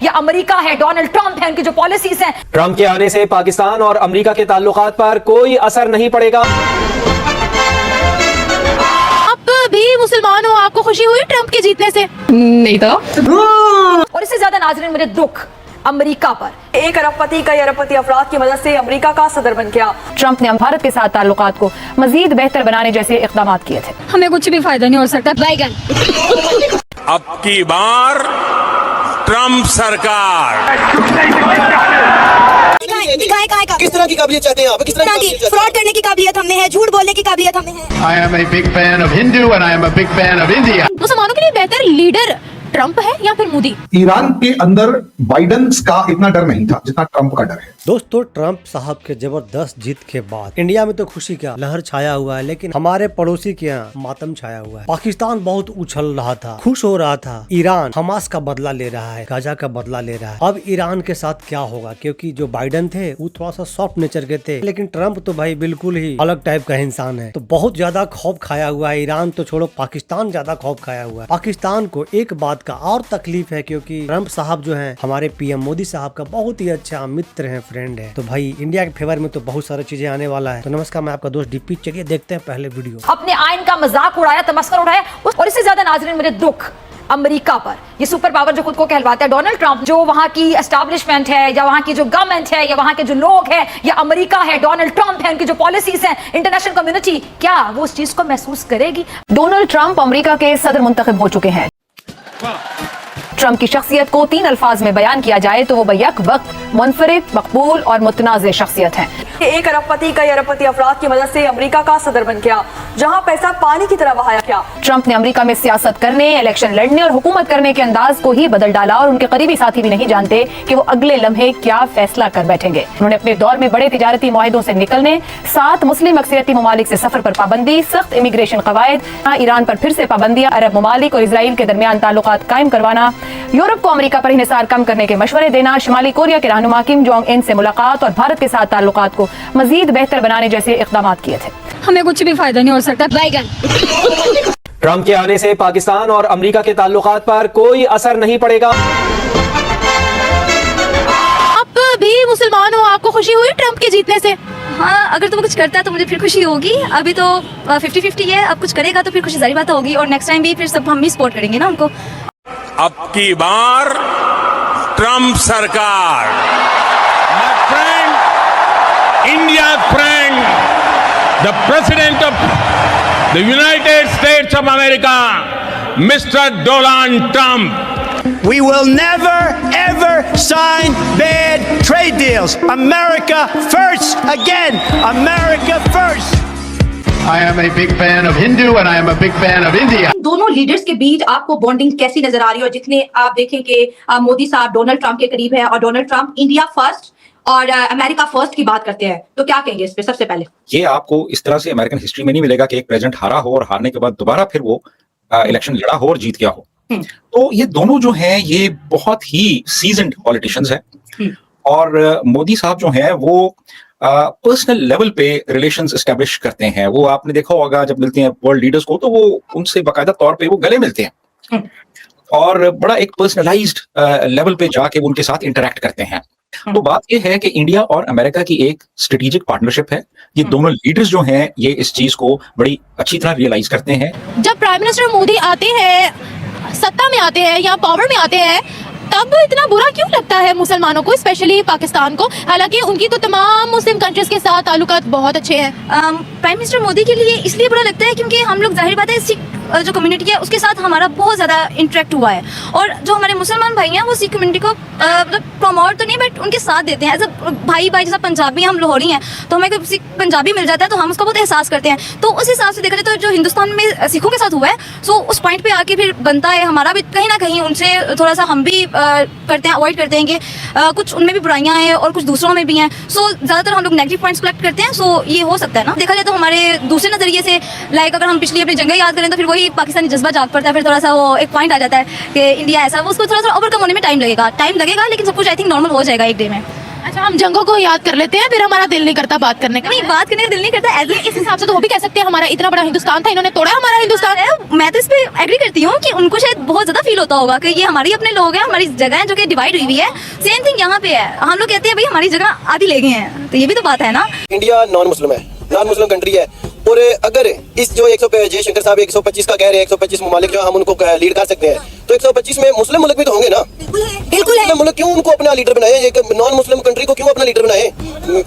या अमेरिका है, Donald Trump है, उनकी जो पॉलिसीज हैं। ट्रंप के आने से पाकिस्तान और अमेरिका के ताल्लुकात पर कोई असर नहीं पड़ेगा। आप भी मुसलमान हो, आपको खुशी हुई ट्रंप के जीतने से? नहीं तो। और इससे ज्यादा नाज़रीन मुझे दुख अमेरिका पर। एक अरबपति कई अरबपति अफराद की मदद से अमेरिका का सदर बन गया। ट्रंप ने भारत के साथ ताल्लुकात को मजीद बेहतर बनाने जैसे इकदाम किए थे। हमें कुछ भी फायदा नहीं हो सकता। बैगन। अब की बार ट्रंप सरकार किस तरह की काबिलियत चाहते हैं आप? किस तरह की फ्रॉड करने की काबिलियत हमें है, झूठ बोलने की काबिलियत हमें है। I am a big fan of Hindu and I am a big fan of India. मुसलमानों के लिए बेहतर लीडर ट्रंप है या फिर मोदी? ईरान के अंदर बाइडेन का इतना डर नहीं था जितना ट्रंप का डर है। दोस्तों, ट्रंप साहब के जबरदस्त जीत के बाद इंडिया में तो खुशी का लहर छाया हुआ है, लेकिन हमारे पड़ोसी के यहाँ मातम छाया हुआ है। पाकिस्तान बहुत उछल रहा था, खुश हो रहा था। ईरान हमास का बदला ले रहा है, गाजा का बदला ले रहा है। अब ईरान के साथ क्या होगा? क्योंकि जो बाइडेन थे वो थोड़ा सा सॉफ्ट नेचर के थे, लेकिन ट्रंप तो भाई बिल्कुल ही अलग टाइप का इंसान है। तो बहुत ज्यादा खौफ खाया हुआ है। ईरान तो छोड़ो, पाकिस्तान ज्यादा खौफ खाया हुआ है। पाकिस्तान को एक बात का और तकलीफ है, क्योंकि ट्रंप साहब जो है हमारे पीएम मोदी साहब का बहुत ही अच्छा मित्र है, फ्रेंड है। तो भाई इंडिया के फेवर में तो बहुत सारी चीजें आने वाला है। तो नमस्कार, मैं आपका दोस्त डीपी। चलिए देखते हैं पहले वीडियो। अपने आइन का मजाक उड़ाया, तमस्कर उड़ाया। और इससे ज्यादा नाज़रीन मुझे दुख अमेरिका पर। ये सुपर पावर जो खुद को कहलवाता है, डोनाल्ड ट्रंप, जो वहां की एस्टैब्लिशमेंट है या वहां की जो गवर्नमेंट है या वहां के जो लोग हैं, या अमेरिका है, डोनाल्ड ट्रंप है, उनकी जो पॉलिसीज हैं, इंटरनेशनल कम्युनिटी क्या वो उस चीज को महसूस करेगी? डोनाल्ड ट्रंप अमेरिका के सदर मुंतखब हो चुके हैं। ट्रंप की शख्सियत को 3 अल्फाज में बयान किया जाए तो वो बैक वक्त मुनफरिद, मकबूल और मुतनाज़ शख्सियत है। एक अरबपति कई अरबपति अफराद की मदद से अमेरिका का सदर बन गया, जहां पैसा पानी की तरह बहाया गया। ट्रंप ने अमेरिका में सियासत करने, इलेक्शन लड़ने और हुकूमत करने के अंदाज को ही बदल डाला और उनके करीबी साथी भी नहीं जानते कि वो अगले लम्हे क्या फैसला कर बैठेंगे। उन्होंने अपने दौर में बड़े तिजारती मुआहिदों से निकलने, 7 मुस्लिम अक्सरियती ममालिक से सफर पर पाबंदी, सख्त इमिग्रेशन कवायद, ईरान पर फिर से पाबंदियां, अरब ममालिक और इसराइल के दरमियान ताल्लुकात कायम करवाना, यूरोप को अमेरिका पर इंहिसार कम करने के मशवरे देना, शिमाली कोरिया के रहनुमा किम जोंग इन से मुलाकात और भारत के साथ ताल्लुकात को मजीद बेहतर बनाने जैसे इकदाम किए थे। हमें कुछ भी फायदा नहीं हो सकता। बैगन। ट्रंप के आने से पाकिस्तान और अमेरिका के ताल्लुकात पर कोई असर नहीं पड़ेगा। आप भी मुसलमान हो, आपको खुशी हुई ट्रंप के जीतने से? हाँ, अगर तो वो कुछ करता है तो मुझे फिर खुशी होगी। अभी तो 50-50 है, अब कुछ करेगा तो फिर खुशी जारी बात होगी, और नेक्स्ट टाइम भी फिर सब हम ही सपोर्ट करेंगे ना उनको। अब की बार ट्रंप सरकार। My friend, India's friend, the President of the United States of America, Mr. Donald Trump. We will never ever sign bad trade deals. America first again. America first. I am a big fan of Hindu and I am a big fan of India. दोनों leaders के बीच आपको bonding कैसी नजर आ रही है? और जितने आप देखें कि मोदी साहब डोनाल्ड ट्रंप के करीब है और डोनाल्ड ट्रंप इंडिया फर्स्ट और अमेरिका फर्स्ट की बात करते हैं, तो क्या कहेंगे इस पे? सबसे पहले ये आपको इस तरह से अमेरिकन हिस्ट्री में नहीं मिलेगा कि एक प्रेसिडेंट हारा हो और हारने के बाद दोबारा फिर वो इलेक्शन लड़ा हो और जीत गया हो। तो ये दोनों जो हैं ये बहुत ही सीजन्ड पॉलिटिशियंस हैं, और मोदी साहब जो हैं वो पर्सनल लेवल पे रिलेशंस एस्टेब्लिश करते हैं। वो आपने देखा होगा जब मिलते हैं वर्ल्ड लीडर्स को तो वो उनसे बाकायदा तौर पे वो गले मिलते हैं और बड़ा एक पर्सनलाइज्ड लेवल पे जाके उनके साथ इंटरेक्ट करते हैं। तो बात ये है कि इंडिया और अमेरिका की एक स्ट्रेटेजिक पार्टनरशिप है। ये दोनों लीडर्स जो हैं ये इस चीज को बड़ी अच्छी तरह रियलाइज करते हैं। जब प्राइम मिनिस्टर मोदी आते हैं, सत्ता में आते हैं या पावर में आते हैं, तब इतना बुरा क्यों लगता है मुसलमानों को, स्पेशली पाकिस्तान को? हालांकि उनकी तो तमाम मुस्लिम कंट्रीज के साथ ताल्लुकात बहुत अच्छे हैं। प्राइम मिनिस्टर मोदी के लिए इसलिए बुरा लगता है क्योंकि हम लोग, जाहिर बात है, सिख जो कम्युनिटी है उसके साथ हमारा बहुत ज़्यादा इंटरेक्ट हुआ है, और जो हमारे मुसलमान भाई हैं वो सिख कम्युनिटी को मतलब प्रमोट तो नहीं बट उनके साथ देते हैं एज अ भाई। जैसा पंजाबी हम लाहौरी हैं तो हमें कोई सिख पंजाबी मिल जाता है तो हम उसका बहुत एहसास करते हैं। तो उस हिसाब से देखा जाए तो जो हिंदुस्तान में सिखों के साथ हुआ है, सो उस पॉइंट पे आके फिर बनता है हमारा भी कहीं ना कहीं उनसे थोड़ा सा हम भी करते हैं, अवॉइड करते हैं कि कुछ उनमें भी बुराइयां हैं और कुछ दूसरों में भी हैं। सो ज़्यादातर हम लोग नेगेटिव पॉइंट्स कलेक्ट करते हैं। सो ये हो सकता है ना, देखा जाए तो हमारे दूसरे नज़रिए से, लाइक अगर हम पिछली अपनी जंगें याद करें तो फिर वही पाकिस्तानी जज्बा जाग पड़ता है, फिर थोड़ा सा वो एक पॉइंट आ जाता है कि इंडिया ऐसा, उसको थोड़ा सा ओवरकम होने में टाइम लगेगा, लेकिन सब कुछ आई थिंक नॉर्मल हो जाएगा एक डे में। अच्छा, हम जंगों को याद कर लेते हैं, फिर हमारा दिल नहीं करता बात करने का। नहीं, बात करने का दिल नहीं करता। इस हिसाब से तो वो भी कह सकते हैं हमारा इतना बड़ा हिंदुस्तान था, इन्होंने तोड़ा हमारा हिंदुस्तान। मैं तो इस पे एग्री करती हूँ कि उनको शायद बहुत ज्यादा फील होता होगा कि ये हमारे अपने लोग हैं, हमारी जगह है जो कि डिवाइड हुई हुई है। सेम थिंग यहाँ पे है, हम लोग कहते हैं भाई हमारी जगह आधी ले गए हैं, तो ये भी तो बात है ना। इंडिया नॉन मुस्लिम है, नॉन मुस्लिम कंट्री है, और अगर इस जो जयशंकर साहब 125 का कह रहे हैं, 125 ममालिक जो हम उनको लीड कर सकते हैं, तो 125 में मुस्लिम मुल्क भी तो होंगे ना। बिल्कुल है। मुल्क क्यों उनको अपना लीडर बनाए, एक नॉन मुस्लिम कंट्री को क्यों अपना लीडर बनाए?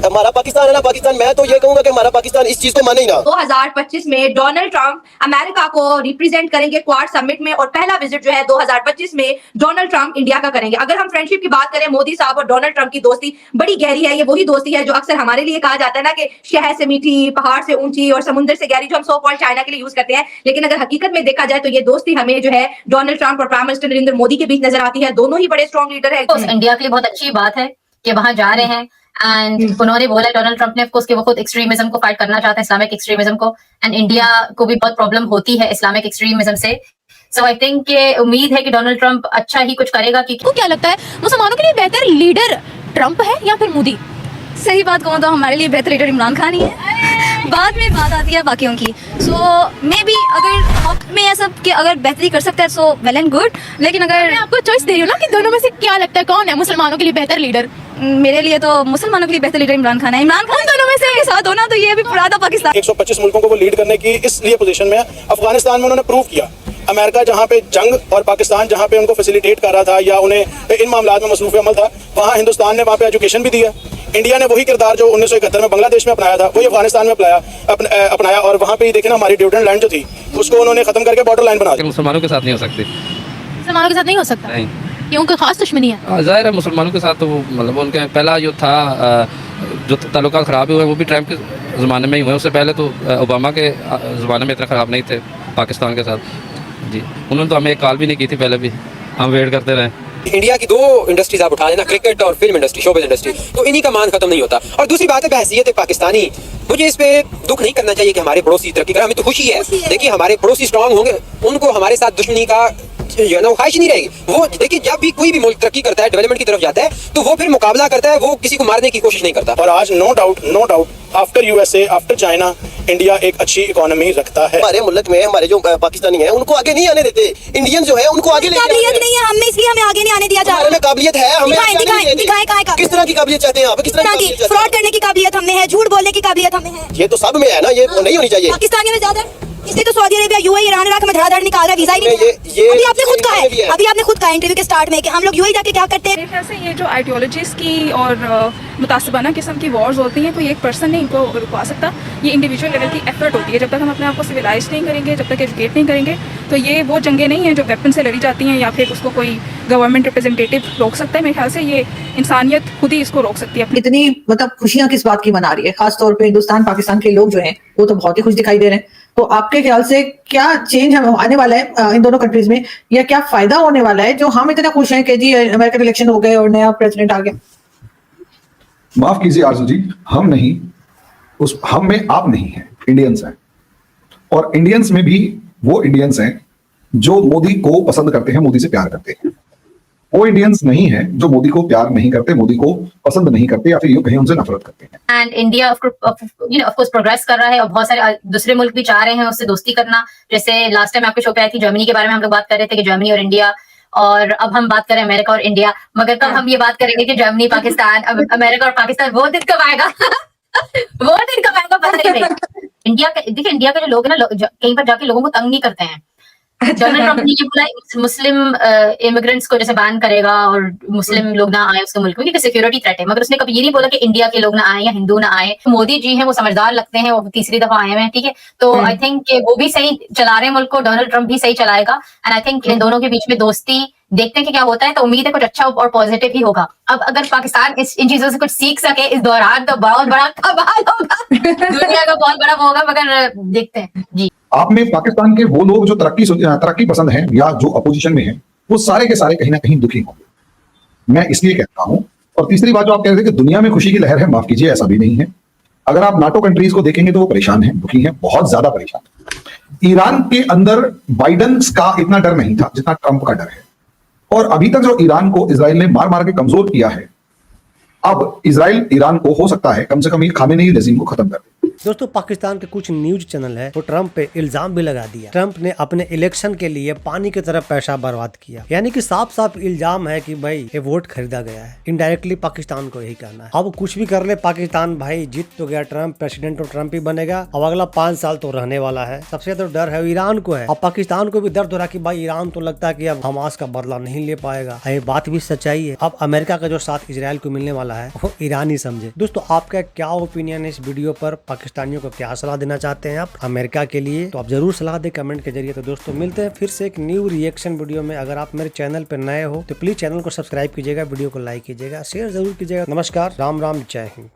हमारा पाकिस्तान है ना, पाकिस्तान, मैं तो ये कहूंगा कि हमारा पाकिस्तान इस चीज को माने ही ना। 2025 में डोनाल्ड ट्रंप अमेरिका को रिप्रेजेंट करेंगे क्वाड समिट में, और पहला विजिट जो है 2025 में डोनाल्ड ट्रंप इंडिया का करेंगे। अगर हम फ्रेंडशिप की बात करें, मोदी साहब और डोनाल्ड ट्रंप की दोस्ती बड़ी गहरी है। ये वही दोस्ती है जो अक्सर हमारे लिए कहा जाता है ना कि शहर से मीठी, पहाड़ से ऊंची और समुद्र से गहरी, जो हम सो कॉल्ड चाइना के लिए यूज करते हैं। लेकिन अगर हकीकत में देखा जाए तो ये दोस्ती हमें जो है डोनाल्ड ट्रंप और प्राइम मिनिस्टर नरेंद्र मोदी के बीच नजर आती है। दोनों ही बड़े स्ट्रॉन्ग लीडर है। इंडिया के लिए बहुत अच्छी बात है कि वहां जा रहे हैं, एंड उन्होंने बोला डोनाल्ड ट्रंप ने ऑफकोर्स कि वो खुद एक्सट्रीमिज्म को फाइट करना चाहते हैं, इस्लामिक एक्सट्रीमिज्म को, एंड इंडिया को भी बहुत प्रॉब्लम होती है इस्लामिक एक्सट्रीमिज्म से। सो आई थिंक उम्मीद है कि डोनाल्ड ट्रंप अच्छा ही कुछ करेगा। कि क्या लगता है मुसलमानों के लिए बेहतर लीडर ट्रंप है या फिर मोदी? सही बात कहूँ तो हमारे लिए बेहतर लीडर इमरान खान ही है। बाद में बात आती है बाकियों की। सो मे बी अगर वक्त में ये सब कि अगर बेहतरी कर सकता है सो वेल एंड गुड, लेकिन अगर मैं आपको चॉइस दे रही हूँ ना कि दोनों में से क्या लगता है कौन है मुसलमानों के लिए बेहतर लीडर? मेरे लिए तो मुसलमानों के लिए बेहतर लीडर इमरान खान है। इमरान खान दोनों में से साथ होना तो ये भी पुराना पाकिस्तान। 125 मुल्कों को वो लीड करने की इसलिए पोजीशन में है। अफगानिस्तान में उन्होंने प्रूव किया, अमेरिका जहाँ पे जंग और पाकिस्तान जहाँ पे उनको फैसिलिटेट कर रहा था या उन्हें इन मामलों में मसरूफ अमल था, वहाँ हिंदुस्तान ने वहाँ पे एजुकेशन भी दिया। इंडिया ने वही किरदार जो 1971 में बांग्लादेश में अपनाया था वही अफगानिस्तान में अपनाया, और वहाँ पे देखे ना हमारी ड्यूटेंट लैंड जो थी उसको उन्होंने खत्म करके बॉर्डर लाइन बना दी। मुसलमानों के साथ नहीं हो सकती। मुसलमानों के साथ नहीं हो सकता? नहीं, क्यों? कोई खास दुश्मनी है? जाहिर है मुसलमानों के साथ तो वो मतलब उनके पहला जो था जो ताल्लुकात ख़राब हुए वो भी ट्रंप के ज़माने में ही हुए। उससे पहले तो ओबामा के ज़माने में इतना ख़राब नहीं थे पाकिस्तान के साथ। जी, उन्होंने तो हमें एक कॉल भी नहीं की थी पहले भी, हम वेट करते रहे। इंडिया की दो इंडस्ट्रीज आप उठा लेना, क्रिकेट और फिल्म इंडस्ट्री, शोबिज़ इंडस्ट्री, तो इन्हीं का मान खत्म नहीं होता। और दूसरी बात है बहसीयत पाकिस्तानी, मुझे इस पे दुख नहीं करना चाहिए कि हमारे पड़ोसी तरक्की करें, हमें तो खुशी है। देखिए हमारे पड़ोसी स्ट्रांग होंगे, उनको हमारे साथ दुश्मनी का जो है ना वो ख्वाहिश नहीं रहेगी। वो देखिए जब भी कोई भी मुल्क तरक्की करता है, डेवलपमेंट की तरफ जाता है, तो वो फिर मुकाबला करता है, वो किसी को मारने की कोशिश नहीं करता। और आज no doubt after USA, after China, India एक अच्छी इकोनॉमी रखता है। हमारे मुल्क में हमारे जो पाकिस्तानी हैं उनको आगे नहीं आने देते, इंडियन जो है उनको आगे काबिलियत नहीं है हमें, इसलिए हमें आगे नहीं आने दिया जा रहा है। काबिलियत है, हमें दिखाएं किस तरह की काबिलियत चाहते हैं आप? किस तरह की? फ्रॉड करने की काबिलियत हमें है, झूठ बोलने की काबिलियत हमें है। ये तो सब में है ना, ये नहीं होनी चाहिए। पाकिस्तानी में ज्यादा, इसलिए तो Saudi Arabia, UAE, Iran, Iraq में धड़ाधड़ निकाल रहा है, वीजा ही नहीं। अभी आपने खुद कहा है, अभी आपने खुद कहा इंटरव्यू के स्टार्ट में कि हम लोग यूएई जाके क्या करते हैं। मेरे ख्याल से ये जो आइडियोलॉजीज की और मुतासिबाना किस्म की वॉर्स होती हैं, कोई एक पर्सन नहीं इनको रुकवा सकता। ये इंडिविजुअल लेवल की एफर्ट होती है। जब तक हम अपने आप को सिविलाइज नहीं करेंगे, जब तक एजुकेट नहीं करेंगे, तो ये वो जंगें नहीं हैं जो वेपन से लड़ी जाती हैं या फिर उसको कोई गवर्नमेंट रिप्रेजेंटेटिव रोक सकता है। मेरे ख्याल से ये इंसानियत खुद ही इसको रोक सकती है। इतनी मतलब खुशियां किस बात की मना रही है? खासतौर पे हिंदुस्तान पाकिस्तान के लोग जो हैं वो तो बहुत ही खुश दिखाई दे रहे हैं। तो आपके ख्याल से क्या चेंज आने वाला है इन दोनों कंट्रीज में, या क्या फायदा होने वाला है जो हम इतना खुश हैं कि जी अमेरिकन इलेक्शन हो गए और नया प्रेसिडेंट आ गया? माफ कीजिए आरजू जी, हम नहीं, उस हम में आप नहीं है, इंडियंस हैं। और इंडियंस में भी वो इंडियंस हैं जो मोदी को पसंद करते हैं, मोदी से प्यार करते हैं। वो इंडियंस नहीं है जो मोदी को प्यार नहीं करते, मोदी को पसंद नहीं करते, या फिर यूं कहीं उनसे नफरत करते हैं। And India of course progress कर रहा है और बहुत सारे दूसरे मुल्क भी चाह रहे हैं उससे दोस्ती करना। जैसे लास्ट टाइम आपके शो पे आई थी जर्मनी के बारे में हम लोग बात कर रहे थे कि जर्मनी और इंडिया, और अब हम बात करें अमेरिका और इंडिया। मगर कब हम ये बात करेंगे कि जर्मनी पाकिस्तान, अमेरिका और पाकिस्तान, वो दिन कब आएगा? वो दिन कब आएगा पता नहीं। इंडिया का देखिए, इंडिया के जो लोग हैं ना, कहीं पर जाके लोगों को तंग नहीं करते हैं। डोनाल्ड ट्रंप ने ये बोला मुस्लिम इमिग्रेंट्स को जैसे बैन करेगा और मुस्लिम लोग ना आए उसके मुल्क में क्योंकि सिक्योरिटी थ्रेट है, मगर उसने कभी ये नहीं बोला कि इंडिया के लोग ना आए या हिंदू ना आए। मोदी जी हैं वो समझदार लगते हैं, वो तीसरी दफा आए हुए हैं, ठीक है। तो आई थिंक वो भी सही चला रहे हैं मुल्क को, डोनाल्ड ट्रंप भी सही चलाएगा। एंड आई थिंक इन दोनों के बीच में दोस्ती देखते हैं कि क्या होता है, तो उम्मीद है कुछ अच्छा और पॉजिटिव ही होगा। अब अगर पाकिस्तान इन चीजों से कुछ सीख सके इस दौरान तो बहुत बड़ा कमाल होगा, दुनिया का बहुत बड़ा होगा, मगर देखते हैं जी। आप में पाकिस्तान के वो लोग जो तरक्की पसंद हैं या जो अपोजिशन में हैं, वो सारे के सारे कहीं ना कहीं दुखी होंगे, मैं इसलिए कहता हूं। और तीसरी बात जो आप कह रहे थे कि दुनिया में खुशी की लहर है, माफ कीजिए ऐसा भी नहीं है। अगर आप नाटो कंट्रीज को देखेंगे तो वो परेशान हैं, दुखी हैं, बहुत ज्यादा परेशान हैं। ईरान के अंदर बाइडन का इतना डर नहीं था जितना ट्रंप का डर है। और अभी तक जो ईरान को इजराइल ने मार मार के कमजोर किया है, अब इजराइल ईरान को हो सकता है कम से कम ये खामेनेई रेजिम को खत्म कर दे। दोस्तों पाकिस्तान के कुछ न्यूज चैनल है वो ट्रंप पे इल्जाम भी लगा दिया, ट्रंप ने अपने इलेक्शन के लिए पानी की तरह पैसा बर्बाद किया। यानी कि साफ साफ इल्जाम है कि भाई ये वोट खरीदा गया है। इनडायरेक्टली पाकिस्तान को यही कहना है। अब कुछ भी कर ले पाकिस्तान, भाई जीत तो गया ट्रंप, प्रेसिडेंट तो ट्रंप ही बनेगा। अब अगला 5 साल तो रहने वाला है। सबसे तो डर है ईरान को है। अब पाकिस्तान को भी दर्द हो रहा है कि भाई ईरान तो लगता है कि अब हमास का बदला नहीं ले पाएगा। ये बात भी सच्चाई है। अब अमेरिका का जो साथ इजराइल को मिलने वाला है वो ईरान ही समझे। दोस्तों आपका क्या ओपिनियन है इस वीडियो पर? पाकिस्तानियों को क्या सलाह देना चाहते हैं आप अमेरिका के लिए? तो आप जरूर सलाह दें कमेंट के जरिए। तो दोस्तों मिलते हैं फिर से एक न्यू रिएक्शन वीडियो में। अगर आप मेरे चैनल पर नए हो तो प्लीज चैनल को सब्सक्राइब कीजिएगा, वीडियो को लाइक कीजिएगा, शेयर जरूर कीजिएगा। नमस्कार, राम राम, जय हिंद।